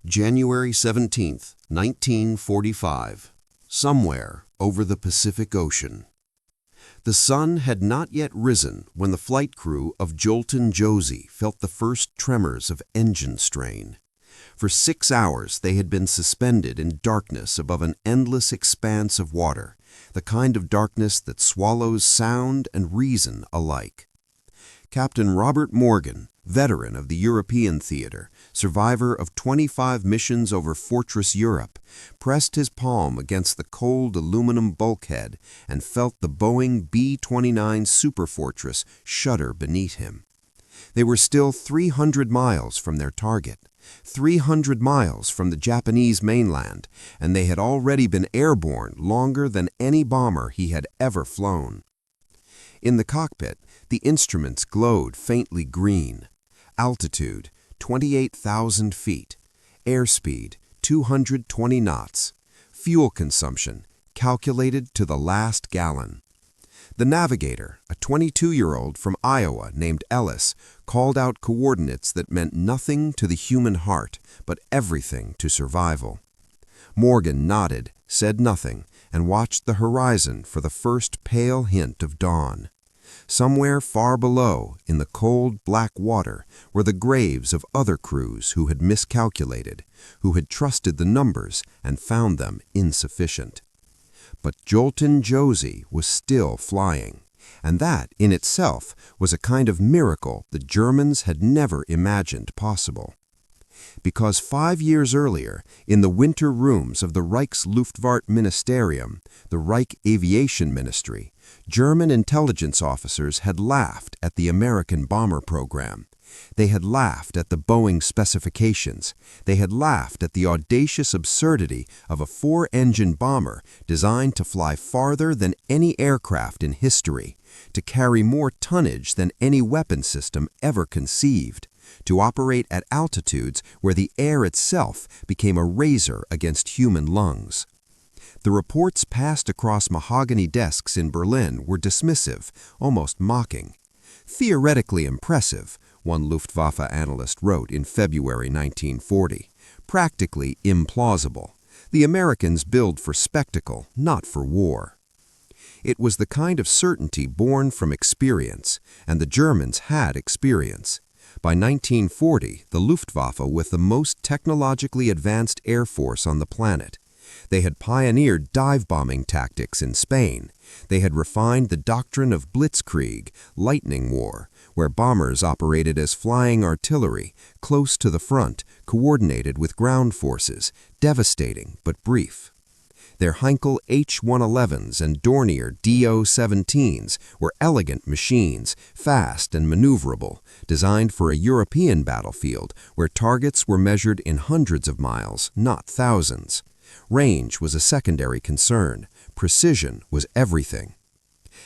January 17, 1945. Somewhere over the Pacific Ocean. The sun had not yet risen when the flight crew of Jolton Josie felt the first tremors of engine strain. For 6 hours they had been suspended in darkness above an endless expanse of water, the kind of darkness that swallows sound and reason alike. Captain Robert Morgan, veteran of the European theater, survivor of 25 missions over Fortress Europe, pressed his palm against the cold aluminum bulkhead and felt the Boeing B-29 Superfortress shudder beneath him. They were still 300 miles from their target, 300 miles from the Japanese mainland, and they had already been airborne longer than any bomber he had ever flown. In the cockpit, the instruments glowed faintly green. Altitude, 28,000 feet. Airspeed, 220 knots. Fuel consumption, calculated to the last gallon. The navigator, a 22-year-old from Iowa named Ellis, called out coordinates that meant nothing to the human heart, but everything to survival. Morgan nodded, said nothing, and watched the horizon for the first pale hint of dawn. Somewhere far below, in the cold black water, were the graves of other crews who had miscalculated, who had trusted the numbers and found them insufficient. But Jolton Josie was still flying, and that, in itself, was a kind of miracle the Germans had never imagined possible. Because 5 years earlier, in the winter rooms of the Reichsluftfahrt Ministerium, the Reich Aviation Ministry, German intelligence officers had laughed at the American bomber program. They had laughed at the Boeing specifications. They had laughed at the audacious absurdity of a 4-engine bomber designed to fly farther than any aircraft in history, to carry more tonnage than any weapon system ever conceived, to operate at altitudes where the air itself became a razor against human lungs. The reports passed across mahogany desks in Berlin were dismissive, almost mocking. Theoretically impressive, one Luftwaffe analyst wrote in February 1940. Practically implausible. The Americans build for spectacle, not for war. It was the kind of certainty born from experience, and the Germans had experience. By 1940, the Luftwaffe was the most technologically advanced air force on the planet. They had pioneered dive-bombing tactics in Spain. They had refined the doctrine of blitzkrieg, lightning war, where bombers operated as flying artillery, close to the front, coordinated with ground forces, devastating but brief. Their Heinkel H-111s and Dornier DO-17s were elegant machines, fast and maneuverable, designed for a European battlefield where targets were measured in hundreds of miles, not thousands. Range was a secondary concern. Precision was everything.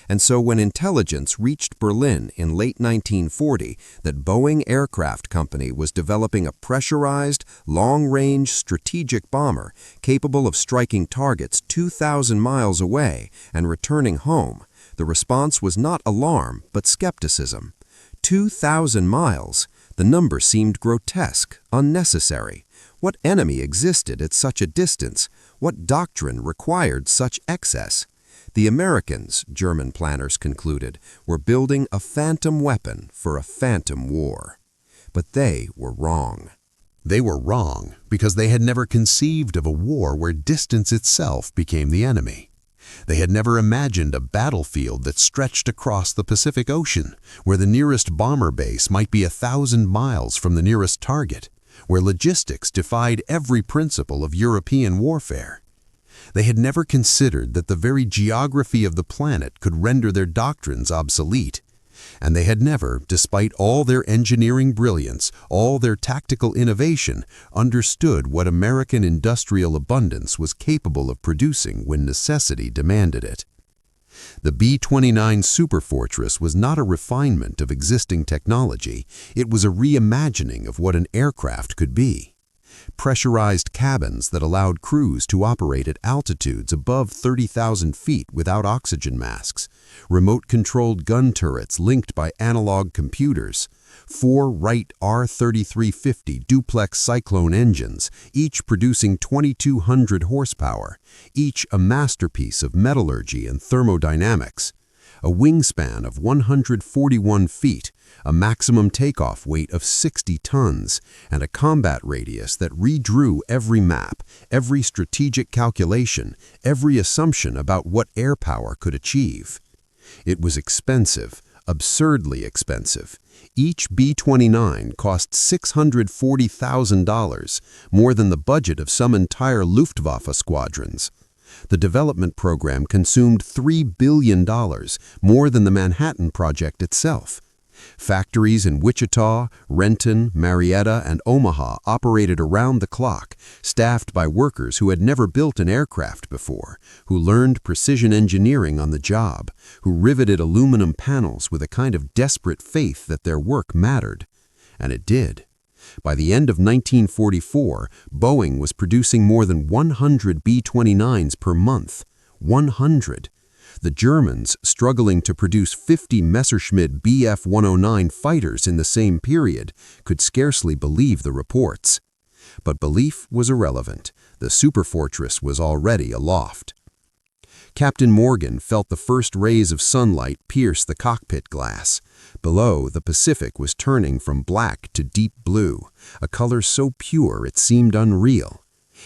And so when intelligence reached Berlin in late 1940 that Boeing Aircraft Company was developing a pressurized, long-range strategic bomber capable of striking targets 2,000 miles away and returning home, the response was not alarm but skepticism. 2,000 miles? The number seemed grotesque, unnecessary. What enemy existed at such a distance? What doctrine required such excess? The Americans, German planners concluded, were building a phantom weapon for a phantom war. But they were wrong. They were wrong because they had never conceived of a war where distance itself became the enemy. They had never imagined a battlefield that stretched across the Pacific Ocean, where the nearest bomber base might be 1,000 miles from the nearest target, where logistics defied every principle of European warfare. They had never considered that the very geography of the planet could render their doctrines obsolete. And they had never, despite all their engineering brilliance, all their tactical innovation, understood what American industrial abundance was capable of producing when necessity demanded it. The B-29 Superfortress was not a refinement of existing technology, it was a reimagining of what an aircraft could be. pressurized cabins that allowed crews to operate at altitudes above 30,000 feet without oxygen masks, remote-controlled gun turrets linked by analog computers, 4 Wright R-3350 duplex Cyclone engines, each producing 2,200 horsepower, each a masterpiece of metallurgy and thermodynamics, a wingspan of 141 feet, a maximum takeoff weight of 60 tons, and a combat radius that redrew every map, every strategic calculation, every assumption about what air power could achieve. It was expensive, absurdly expensive. Each B-29 cost $640,000, more than the budget of some entire Luftwaffe squadrons. The development program consumed $3 billion, more than the Manhattan Project itself. Factories in Wichita, Renton, Marietta, and Omaha operated around the clock, staffed by workers who had never built an aircraft before, who learned precision engineering on the job, who riveted aluminum panels with a kind of desperate faith that their work mattered. And it did. By the end of 1944, Boeing was producing more than 100 B-29s per month. 100. The Germans, struggling to produce 50 Messerschmitt Bf-109 fighters in the same period, could scarcely believe the reports. But belief was irrelevant. The Superfortress was already aloft. Captain Morgan felt the first rays of sunlight pierce the cockpit glass. Below, the Pacific was turning from black to deep blue, a color so pure it seemed unreal.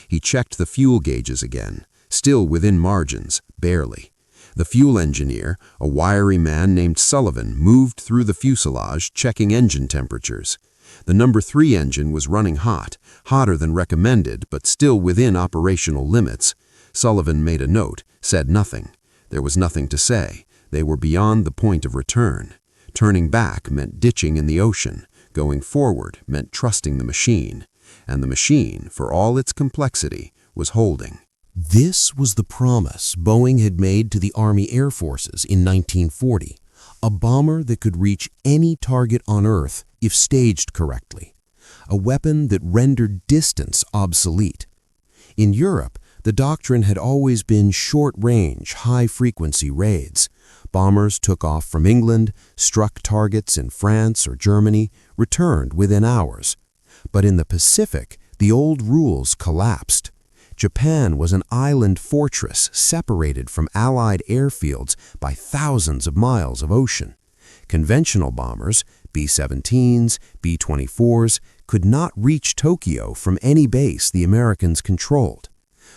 He checked the fuel gauges again, still within margins, barely. The fuel engineer, a wiry man named Sullivan, moved through the fuselage, checking engine temperatures. The No. 3 engine was running hot, hotter than recommended, but still within operational limits. Sullivan made a note, said nothing. There was nothing to say. They were beyond the point of return. Turning back meant ditching in the ocean. Going forward meant trusting the machine. And the machine, for all its complexity, was holding. This was the promise Boeing had made to the Army Air Forces in 1940, a bomber that could reach any target on Earth if staged correctly, a weapon that rendered distance obsolete. In Europe, the doctrine had always been short-range, high-frequency raids. Bombers took off from England, struck targets in France or Germany, returned within hours. But in the Pacific, the old rules collapsed. Japan was an island fortress separated from Allied airfields by thousands of miles of ocean. Conventional bombers, B-17s, B-24s, could not reach Tokyo from any base the Americans controlled.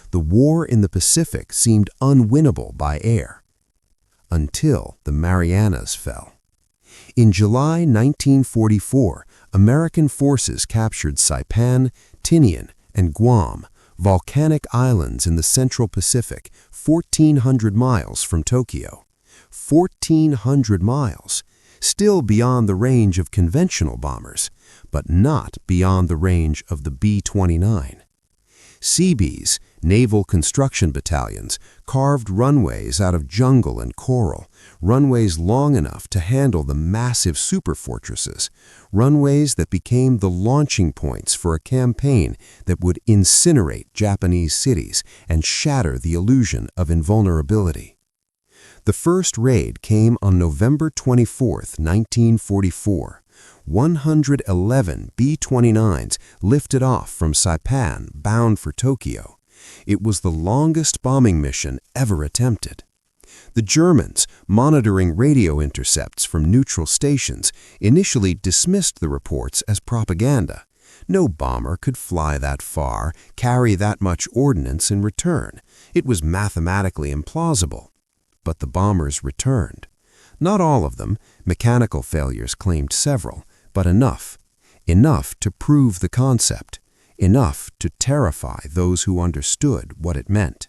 The war in the Pacific seemed unwinnable by air. Until the Marianas fell. In July 1944, American forces captured Saipan, Tinian, and Guam, volcanic islands in the Central Pacific, 1,400 miles from Tokyo. 1,400 miles, still beyond the range of conventional bombers, but not beyond the range of the B-29. Seabees, naval construction battalions, carved runways out of jungle and coral, runways long enough to handle the massive superfortresses, runways that became the launching points for a campaign that would incinerate Japanese cities and shatter the illusion of invulnerability. The first raid came on November 24, 1944. 111 B-29s lifted off from Saipan, bound for Tokyo. It was the longest bombing mission ever attempted. The Germans, monitoring radio intercepts from neutral stations, initially dismissed the reports as propaganda. No bomber could fly that far, carry that much ordnance in return. It was mathematically implausible. But the bombers returned. Not all of them, mechanical failures claimed several, but enough. Enough to prove the concept. Enough to terrify those who understood what it meant.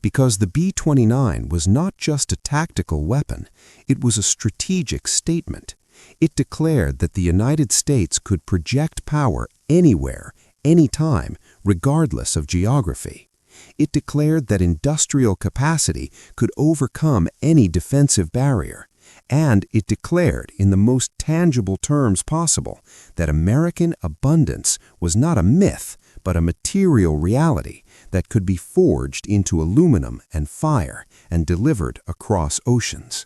Because the B-29 was not just a tactical weapon, it was a strategic statement. It declared that the United States could project power anywhere, anytime, regardless of geography. It declared that industrial capacity could overcome any defensive barrier. And it declared, in the most tangible terms possible, that American abundance was not a myth, but but a material reality that could be forged into aluminum and fire and delivered across oceans.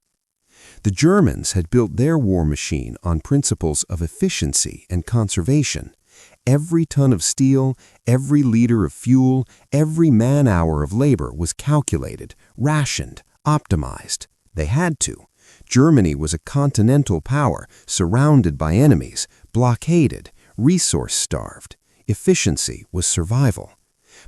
The Germans had built their war machine on principles of efficiency and conservation. Every ton of steel, every liter of fuel, every man-hour of labor was calculated, rationed, optimized. They had to. Germany was a continental power surrounded by enemies, blockaded, resource-starved. Efficiency was survival.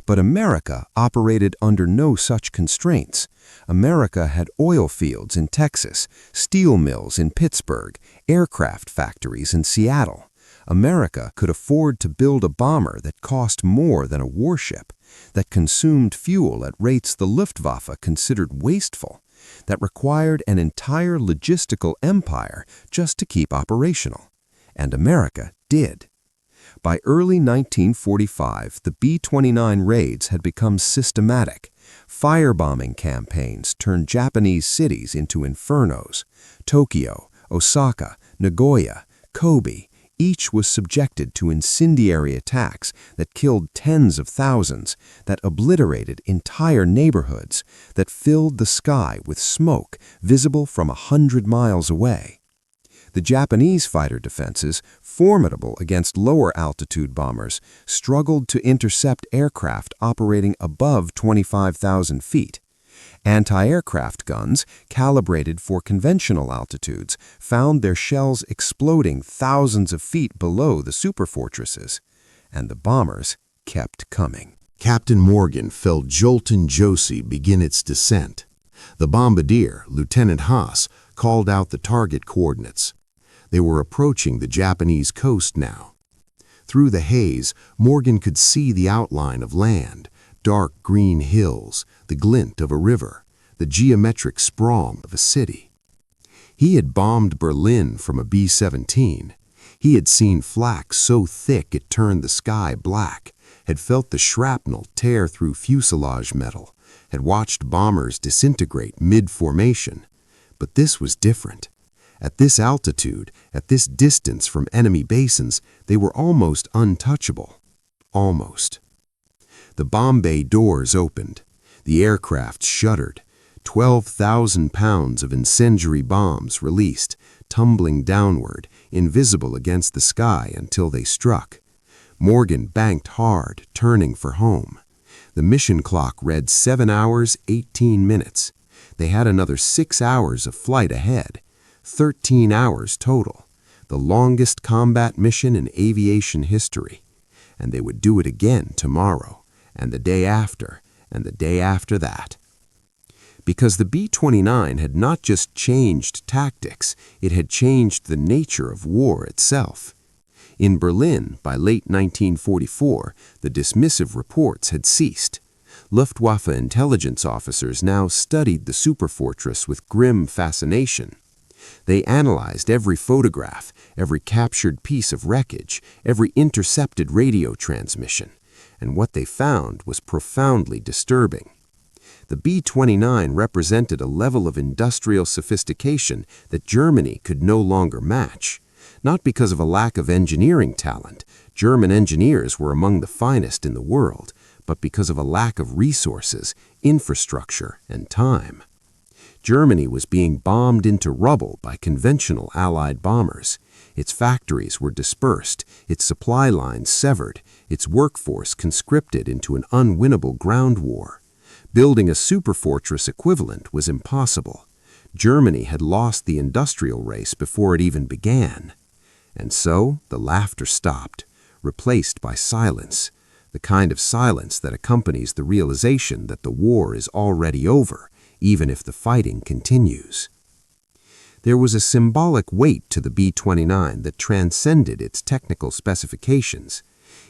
But America operated under no such constraints. America had oil fields in Texas, steel mills in Pittsburgh, aircraft factories in Seattle. America could afford to build a bomber that cost more than a warship, that consumed fuel at rates the Luftwaffe considered wasteful, that required an entire logistical empire just to keep operational. And America did. By early 1945, the B-29 raids had become systematic. Firebombing campaigns turned Japanese cities into infernos. Tokyo, Osaka, Nagoya, Kobe, each was subjected to incendiary attacks that killed tens of thousands, that obliterated entire neighborhoods, that filled the sky with smoke visible from 100 miles away. The Japanese fighter defenses, formidable against lower-altitude bombers, struggled to intercept aircraft operating above 25,000 feet. Anti-aircraft guns, calibrated for conventional altitudes, found their shells exploding thousands of feet below the superfortresses. And the bombers kept coming. Captain Morgan felt Jolton Josie begin its descent. The bombardier, Lieutenant Haas, called out the target coordinates. They were approaching the Japanese coast now. Through the haze, Morgan could see the outline of land, dark green hills, the glint of a river, the geometric sprawl of a city. He had bombed Berlin from a B-17. He had seen flak so thick it turned the sky black, had felt the shrapnel tear through fuselage metal, had watched bombers disintegrate mid-formation. But this was different. At this altitude, at this distance from enemy basins, they were almost untouchable. Almost. The bomb bay doors opened. The aircraft shuddered. 12,000 pounds of incendiary bombs released, tumbling downward, invisible against the sky until they struck. Morgan banked hard, turning for home. The mission clock read 7 hours, 18 minutes. They had another 6 hours of flight ahead. 13 hours total, the longest combat mission in aviation history. And they would do it again tomorrow, and the day after, and the day after that. Because the B-29 had not just changed tactics, it had changed the nature of war itself. In Berlin, by late 1944, the dismissive reports had ceased. Luftwaffe intelligence officers now studied the Superfortress with grim fascination. They analyzed every photograph, every captured piece of wreckage, every intercepted radio transmission, and what they found was profoundly disturbing. The B-29 represented a level of industrial sophistication that Germany could no longer match. Not because of a lack of engineering talent, German engineers were among the finest in the world, but because of a lack of resources, infrastructure, and time. Germany was being bombed into rubble by conventional Allied bombers. Its factories were dispersed, its supply lines severed, its workforce conscripted into an unwinnable ground war. Building a superfortress equivalent was impossible. Germany had lost the industrial race before it even began. And so the laughter stopped, replaced by silence, the kind of silence that accompanies the realization that the war is already over, even if the fighting continues. There was a symbolic weight to the B-29 that transcended its technical specifications.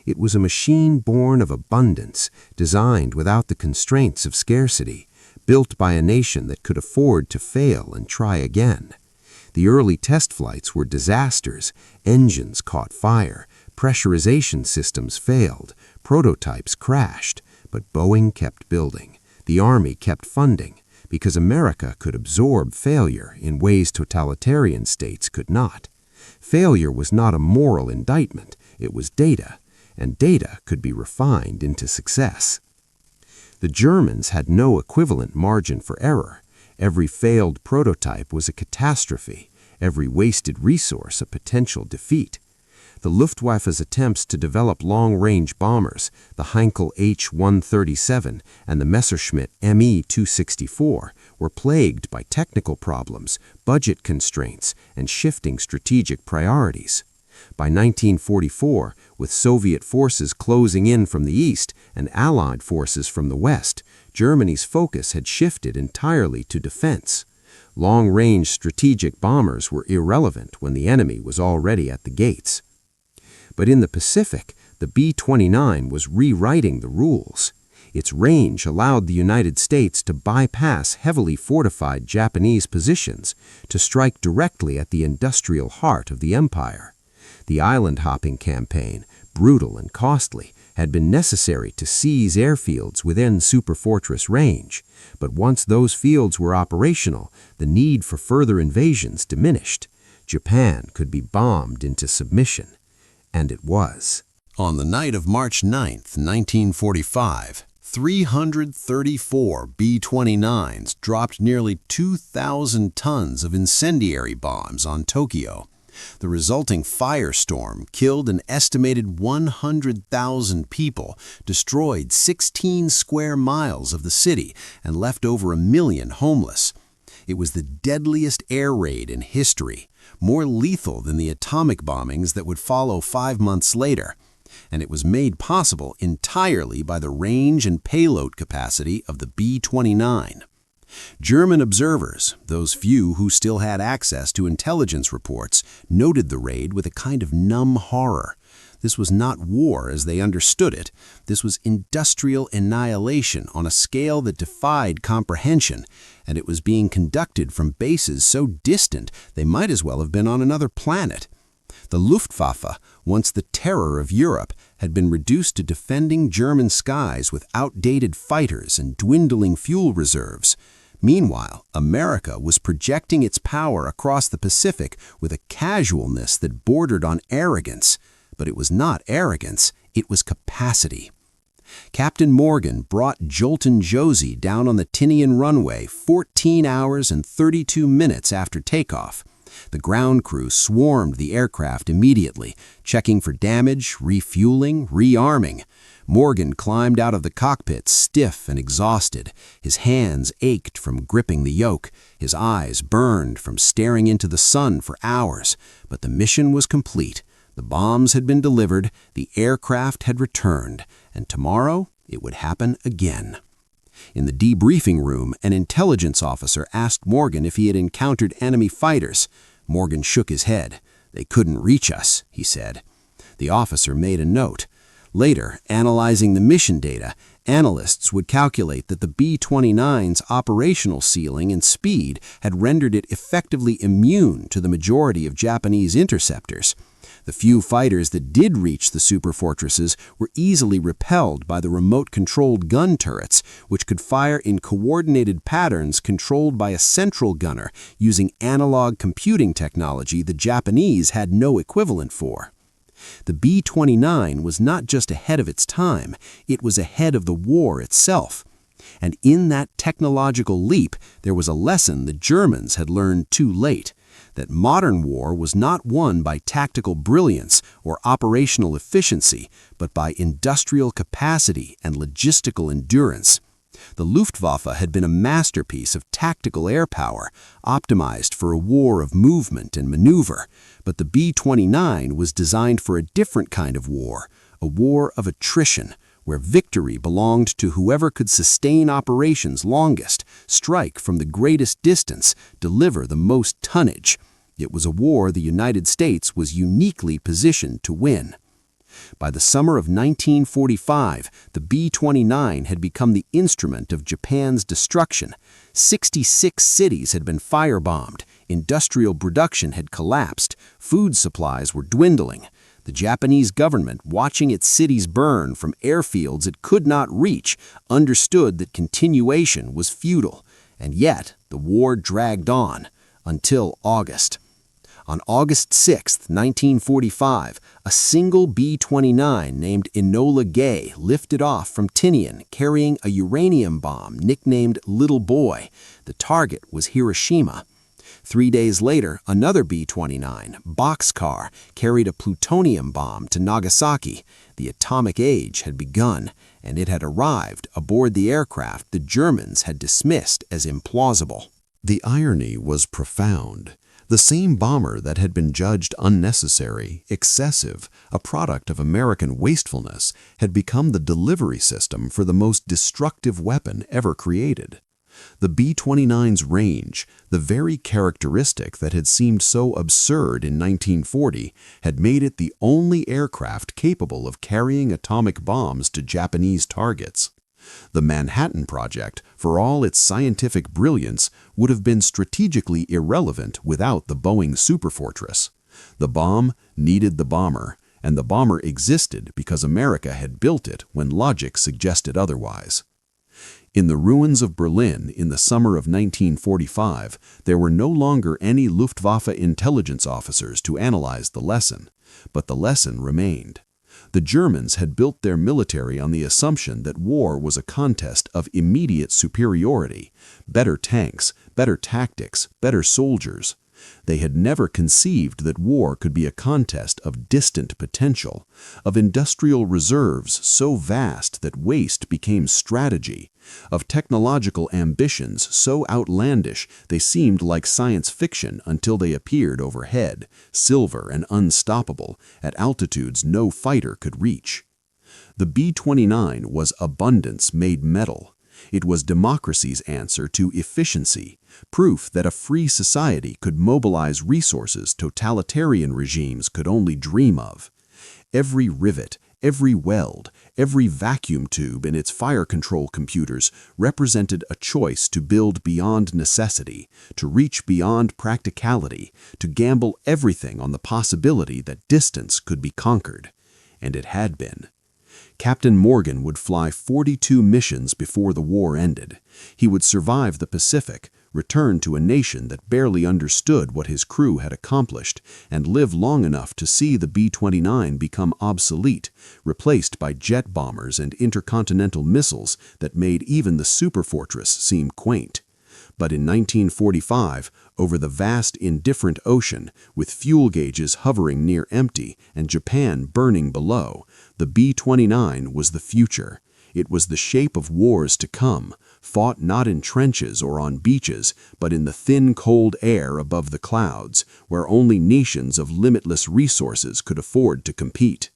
It was a machine born of abundance, designed without the constraints of scarcity, built by a nation that could afford to fail and try again. The early test flights were disasters. Engines caught fire, pressurization systems failed, prototypes crashed, but Boeing kept building. The Army kept funding, because America could absorb failure in ways totalitarian states could not. Failure was not a moral indictment, it was data, and data could be refined into success. The Germans had no equivalent margin for error. Every failed prototype was a catastrophe, every wasted resource a potential defeat. The Luftwaffe's attempts to develop long-range bombers, the Heinkel H-137 and the Messerschmitt Me-264, were plagued by technical problems, budget constraints, and shifting strategic priorities. By 1944, with Soviet forces closing in from the east and Allied forces from the west, Germany's focus had shifted entirely to defense. Long-range strategic bombers were irrelevant when the enemy was already at the gates. But in the Pacific, the B-29 was rewriting the rules. Its range allowed the United States to bypass heavily fortified Japanese positions, to strike directly at the industrial heart of the empire. The island-hopping campaign, brutal and costly, had been necessary to seize airfields within Superfortress range. But once those fields were operational, the need for further invasions diminished. Japan could be bombed into submission. And it was. On the night of March 9, 1945, 334 B-29s dropped nearly 2,000 tons of incendiary bombs on Tokyo. The resulting firestorm killed an estimated 100,000 people, destroyed 16 square miles of the city, and left over 1 million homeless. It was the deadliest air raid in history, more lethal than the atomic bombings that would follow 5 months later. And it was made possible entirely by the range and payload capacity of the B-29. German observers, those few who still had access to intelligence reports, noted the raid with a kind of numb horror. This was not war as they understood it. This was industrial annihilation on a scale that defied comprehension, and it was being conducted from bases so distant they might as well have been on another planet. The Luftwaffe, once the terror of Europe, had been reduced to defending German skies with outdated fighters and dwindling fuel reserves. Meanwhile, America was projecting its power across the Pacific with a casualness that bordered on arrogance. But it was not arrogance, it was capacity. Captain Morgan brought Jolton Josie down on the Tinian runway 14 hours and 32 minutes after takeoff. The ground crew swarmed the aircraft immediately, checking for damage, refueling, rearming. Morgan climbed out of the cockpit stiff and exhausted. His hands ached from gripping the yoke. His eyes burned from staring into the sun for hours. But the mission was complete. The bombs had been delivered, the aircraft had returned, and tomorrow it would happen again. In the debriefing room, an intelligence officer asked Morgan if he had encountered enemy fighters. Morgan shook his head. "They couldn't reach us," he said. The officer made a note. Later, analyzing the mission data, analysts would calculate that the B-29's operational ceiling and speed had rendered it effectively immune to the majority of Japanese interceptors. The few fighters that did reach the superfortresses were easily repelled by the remote-controlled gun turrets, which could fire in coordinated patterns controlled by a central gunner using analog computing technology the Japanese had no equivalent for. The B-29 was not just ahead of its time, it was ahead of the war itself. And in that technological leap, there was a lesson the Germans had learned too late, that modern war was not won by tactical brilliance or operational efficiency, but by industrial capacity and logistical endurance. The Luftwaffe had been a masterpiece of tactical air power, optimized for a war of movement and maneuver, but the B-29 was designed for a different kind of war, a war of attrition, where victory belonged to whoever could sustain operations longest, strike from the greatest distance, deliver the most tonnage. It was a war the United States was uniquely positioned to win. By the summer of 1945, the B-29 had become the instrument of Japan's destruction. 66 cities had been firebombed, industrial production had collapsed, food supplies were dwindling. The Japanese government, watching its cities burn from airfields it could not reach, understood that continuation was futile. And yet, the war dragged on, until August. On August 6, 1945, a single B-29 named Enola Gay lifted off from Tinian carrying a uranium bomb nicknamed Little Boy. The target was Hiroshima. 3 days later, another B-29, Boxcar, carried a plutonium bomb to Nagasaki. The atomic age had begun, and it had arrived aboard the aircraft the Germans had dismissed as implausible. The irony was profound. The same bomber that had been judged unnecessary, excessive, a product of American wastefulness, had become the delivery system for the most destructive weapon ever created. The B-29's range, the very characteristic that had seemed so absurd in 1940, had made it the only aircraft capable of carrying atomic bombs to Japanese targets. The Manhattan Project, for all its scientific brilliance, would have been strategically irrelevant without the Boeing Superfortress. The bomb needed the bomber, and the bomber existed because America had built it when logic suggested otherwise. In the ruins of Berlin in the summer of 1945, there were no longer any Luftwaffe intelligence officers to analyze the lesson, but the lesson remained. The Germans had built their military on the assumption that war was a contest of immediate superiority, better tanks, better tactics, better soldiers. They had never conceived that war could be a contest of distant potential, of industrial reserves so vast that waste became strategy, of technological ambitions so outlandish they seemed like science fiction until they appeared overhead, silver and unstoppable, at altitudes no fighter could reach. The B-29 was abundance made metal. It was democracy's answer to efficiency, proof that a free society could mobilize resources totalitarian regimes could only dream of. Every rivet, every weld, every vacuum tube in its fire control computers represented a choice to build beyond necessity, to reach beyond practicality, to gamble everything on the possibility that distance could be conquered. And it had been. Captain Morgan would fly 42 missions before the war ended. He would survive the Pacific, return to a nation that barely understood what his crew had accomplished, and live long enough to see the B-29 become obsolete, replaced by jet bombers and intercontinental missiles that made even the Superfortress seem quaint. But in 1945, over the vast indifferent ocean, with fuel gauges hovering near empty and Japan burning below, the B-29 was the future. It was the shape of wars to come, fought not in trenches or on beaches, but in the thin, cold air above the clouds, where only nations of limitless resources could afford to compete.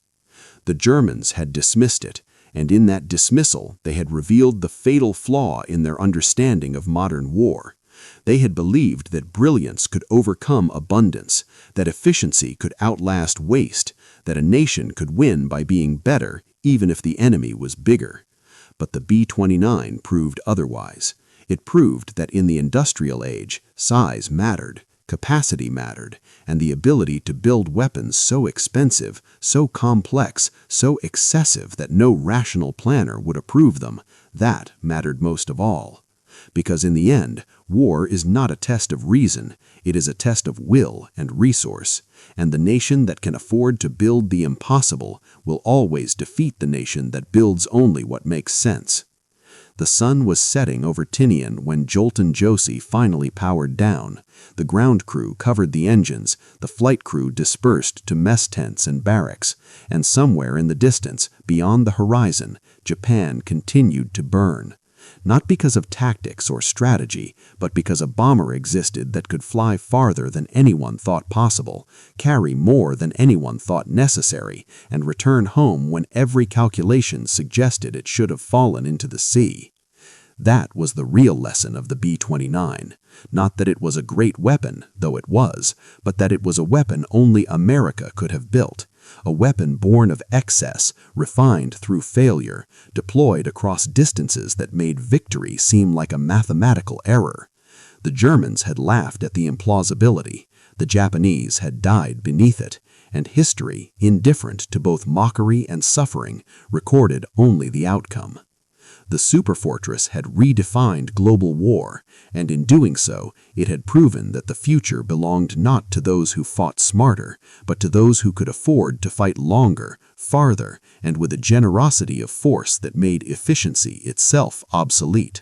The Germans had dismissed it, and in that dismissal they had revealed the fatal flaw in their understanding of modern war. They had believed that brilliance could overcome abundance, that efficiency could outlast waste, that a nation could win by being better even if the enemy was bigger. But the B-29 proved otherwise. It proved that in the industrial age, size mattered, capacity mattered, and the ability to build weapons so expensive, so complex, so excessive that no rational planner would approve them, that mattered most of all. Because in the end, war is not a test of reason, it is a test of will and resource, and the nation that can afford to build the impossible will always defeat the nation that builds only what makes sense. The sun was setting over Tinian when Jolton Josie finally powered down. The ground crew covered the engines, the flight crew dispersed to mess tents and barracks, and somewhere in the distance, beyond the horizon, Japan continued to burn. Not because of tactics or strategy, but because a bomber existed that could fly farther than anyone thought possible, carry more than anyone thought necessary, and return home when every calculation suggested it should have fallen into the sea. That was the real lesson of the B-29. Not that it was a great weapon, though it was, but that it was a weapon only America could have built. A weapon born of excess, refined through failure, deployed across distances that made victory seem like a mathematical error. The Germans had laughed at the implausibility, the Japanese had died beneath it, and history, indifferent to both mockery and suffering, recorded only the outcome. The Superfortress had redefined global war, and in doing so, it had proven that the future belonged not to those who fought smarter, but to those who could afford to fight longer, farther, and with a generosity of force that made efficiency itself obsolete.